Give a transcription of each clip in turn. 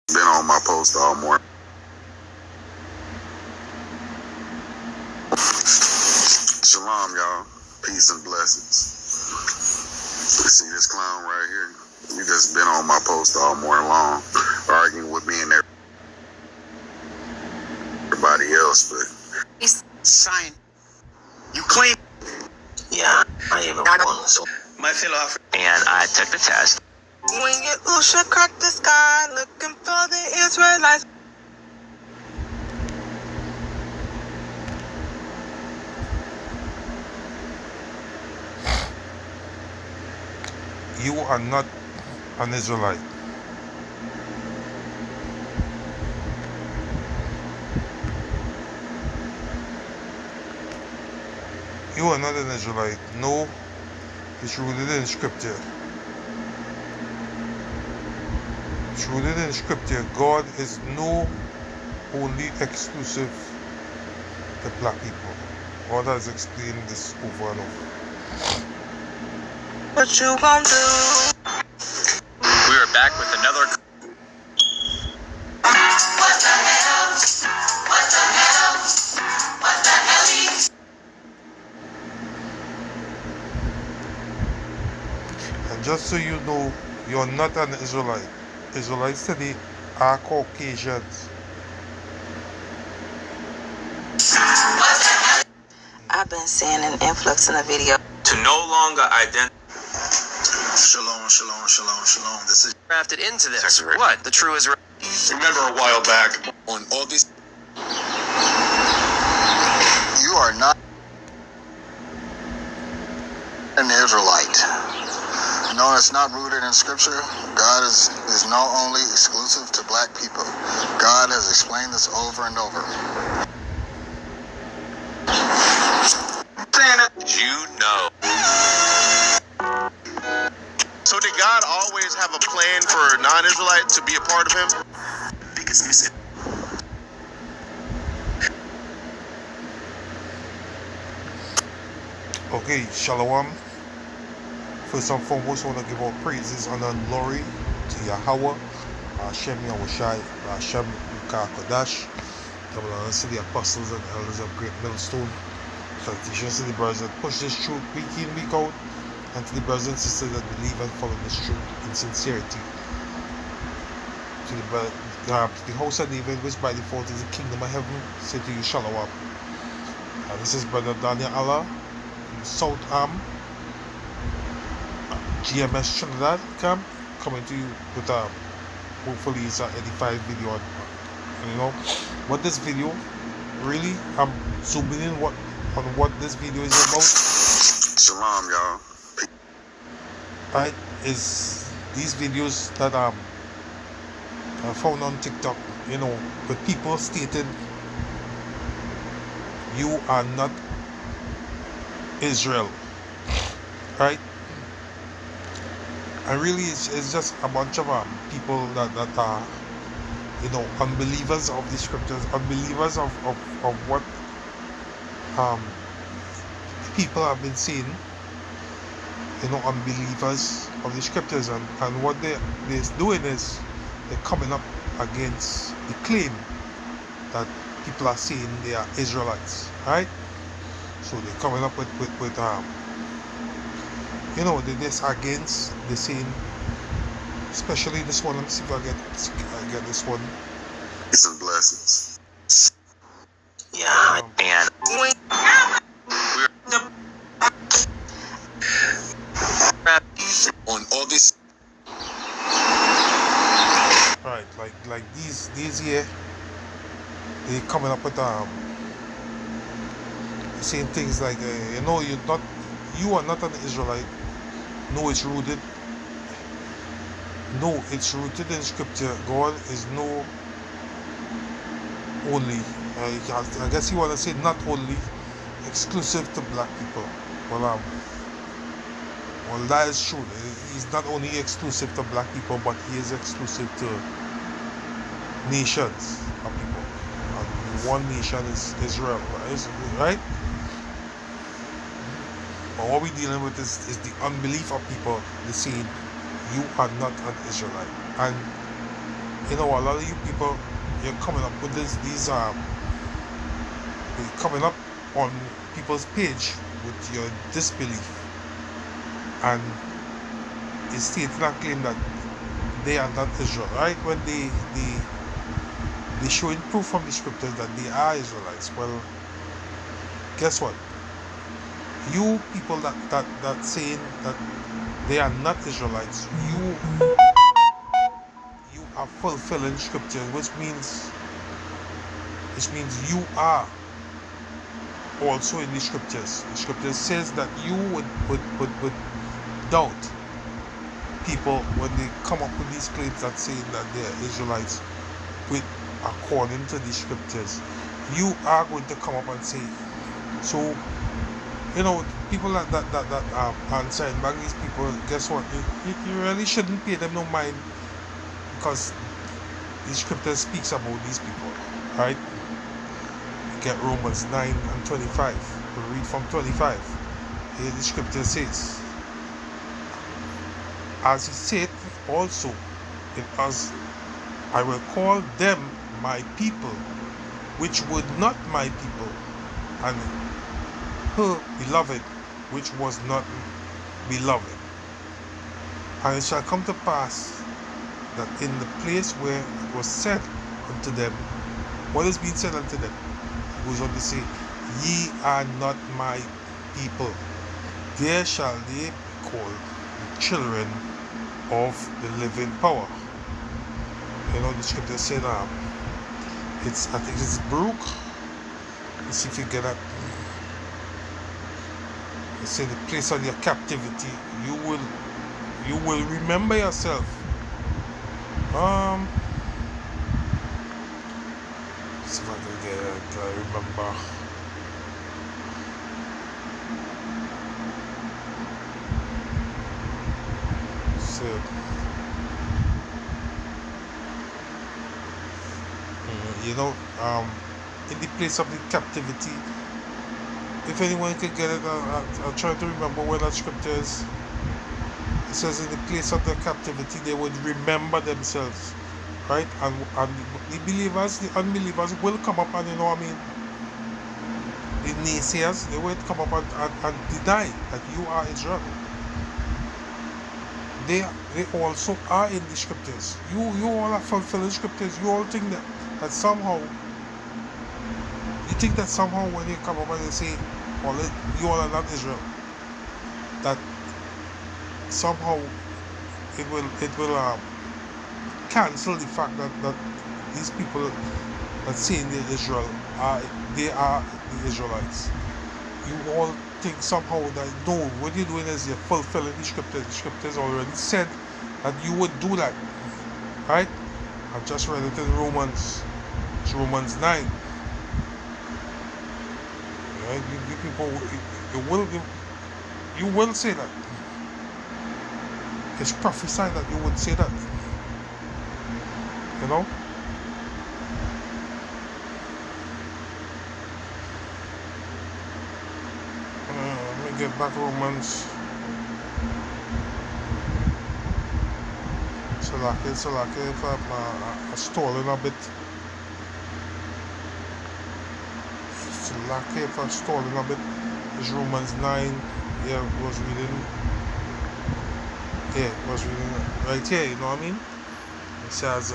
Been on my post all morning. Shalom, y'all. Peace and blessings. You see this clown right here? You just been on my post all morning long, arguing with me and everybody else, but sign. You claim. Yeah, I even won. So My fellow African. and I took the test. When Yahusha cracked the sky, looking for the Israelites. You are not an Israelite. You are not an Israelite. No, it's rooted in scripture. It's rooted in scripture. God is no only exclusive to black people. God has explained this over and over. What you gonna do? We are back with another. What the hell? What the hell? What the hell? And just so you know, you're not an Israelite. Israelites today are Caucasians. I've been seeing an influx in the video. To no longer identify shalom, shalom, shalom, shalom. This is drafted into this. What? The true Israel. remember a while back on August. You are not an Israelite. No, it's not rooted in scripture. God is not only exclusive to black people. God has explained this over and over. You know. So did God always have a plan for non-Israelites to be a part of him? Biggest missing. Okay, Shalom. First and foremost, I want to give all praises and glory to Yahweh, Hashem Yahushai, Hashem Kodash, to the apostles and elders of Great Millstone, salutations to the brothers that push this truth week in, week out, and to the brothers and sisters that believe and follow this truth in sincerity. To the house of David, which by default is the kingdom of heaven, say to you, Shalom. This is Brother Daniel Allah, South Arm, GMS Trinidad camp, coming to you with hopefully it's an edifying video on, you know what this video really, I'm zooming in on what this video is about. Shalom, y'all. Right, is these videos that I found on TikTok, you know, with people stating you are not Israel, right? And really it's just a bunch of people that are, you know, unbelievers of the scriptures, unbelievers of what people have been saying, you know, unbelievers of the scriptures, and what they're doing is they're coming up against the claim that people are saying they are Israelites, right? So they're coming up with you know, this against the saying, especially this one. Let me see if I get this one. Peace and blessings. Yeah, and On August. Right, like these here, they coming up with saying things like, you know, you are not an Israelite. No, it's rooted in scripture. God is no only, I guess you want to say not only exclusive to black people. Well, that is true. He's not only exclusive to black people, but he is exclusive to nations of people. And one nation is Israel, right? But what we're dealing with is the unbelief of people. They're saying you are not an Israelite, and You know, a lot of you people, you're coming up with you're coming up on people's page with your disbelief, and it's stating and claim that they are not Israel, right? When they showing proof from the scriptures that they are Israelites. Well, guess what? You people that saying that they are not Israelites, you are fulfilling scriptures, which means you are also in the scriptures. The scriptures says that you would doubt people when they come up with these claims that saying that they are Israelites with according to the scriptures. You are going to come up and say, so you know, people that answer and back these people, guess what? You really shouldn't pay them no mind, because the scripture speaks about these people, right? You get Romans 9 and 25. We'll read from 25. Here the scripture says, as he said also in us, I will call them my people, which were not my people, and her beloved, which was not beloved. And it shall come to pass that in the place where it was said unto them, what is being said unto them? It goes on to say, ye are not my people, there shall they be called the children of the living power. You know, the scripture said, I think it's Baruch. Let's see if you get that. It said, the place of your captivity, you will remember yourself. See if I can get it. I remember. So, you know, in the place of the captivity, if anyone could get it, I'll try to remember where that scripture is. It says, in the place of the captivity, they would remember themselves, right? And the believers, the unbelievers will come up and, you know what I mean, the naysayers, they will come up and deny that you are Israel. They also are in the scriptures. You all are fulfilling scriptures. You all think that somehow, you think that somehow when they come up and they say, well, you all are not Israel, that somehow it will cancel the fact that these people that say they're Israel are the Israelites. You all think somehow that no, what you're doing is you're fulfilling the scriptures. The scriptures already said that you would do that, right? I've just read it in Romans. It's Romans 9. Right? You people, you will say that. It's prophesied that you would say that. You know? Let me get back Romans. So like if I'm stalling a bit. So like if I'm stalling a bit. It's Romans 9. Yeah, was reading. Yeah, was reading right here, you know what I mean? It says,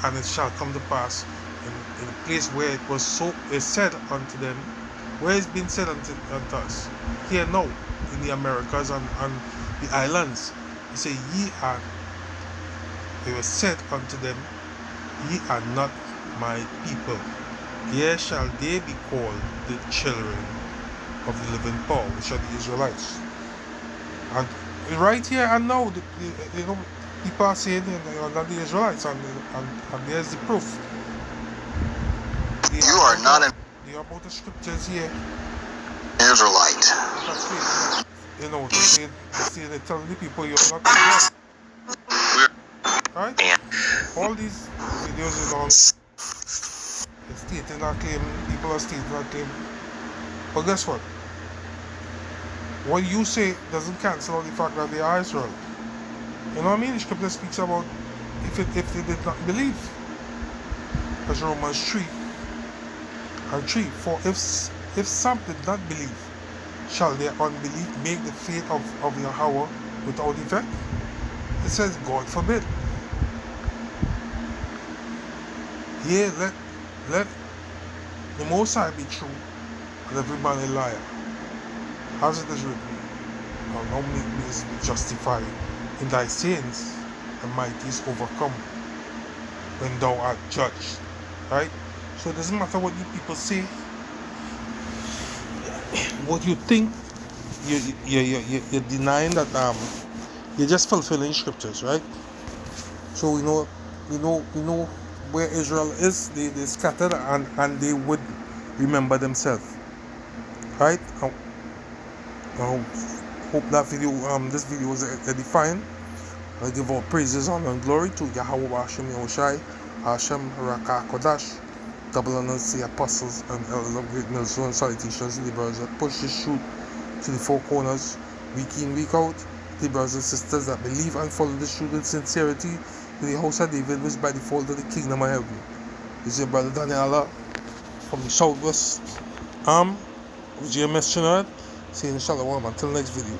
and it shall come to pass in the place where it was so is said unto them, where it's been said unto us, here now, in the Americas and the islands. He say, it was said unto them, ye are not my people. Here shall they be called the children of the living power, which are the Israelites. And right here and now, you know, people are saying they are not the Israelites, and there's the proof. You are not an They are about the scriptures here. Israelite. You know, they're telling the people you're not Israel. Right? All these videos, you know, they're stating that claim, people are stating that claim. But guess what? What you say doesn't cancel out the fact that they are Israel. You know what I mean? The scripture speaks about if they did not believe. As Romans 3 and 3, for if some did not believe, shall their unbelief make the faith of Yahweh without effect? It says, God forbid. Yea, let the Most High be true, and every man a liar. As it is written, thou now mayest be justified in thy sins, and mightiest overcome when thou art judged. Right? So it doesn't matter what you people say, what you think, you're denying that you're just fulfilling scriptures, right? So we know where Israel is. They scattered and they would remember themselves, right? I hope that this video was edifying. I give all praises, honor, and glory to Yahweh Hashem Yahushai, Hashem Rakah Kodash, double honors to the apostles and elders of great millstone, and salutations to the brothers that push the shoot to the four corners, week in, week out, the brothers and sisters that believe and follow the truth with sincerity, to the house of David, which by default of the kingdom of heaven. This is your brother Daniela from the southwest was your missionary, saying shalom until next video.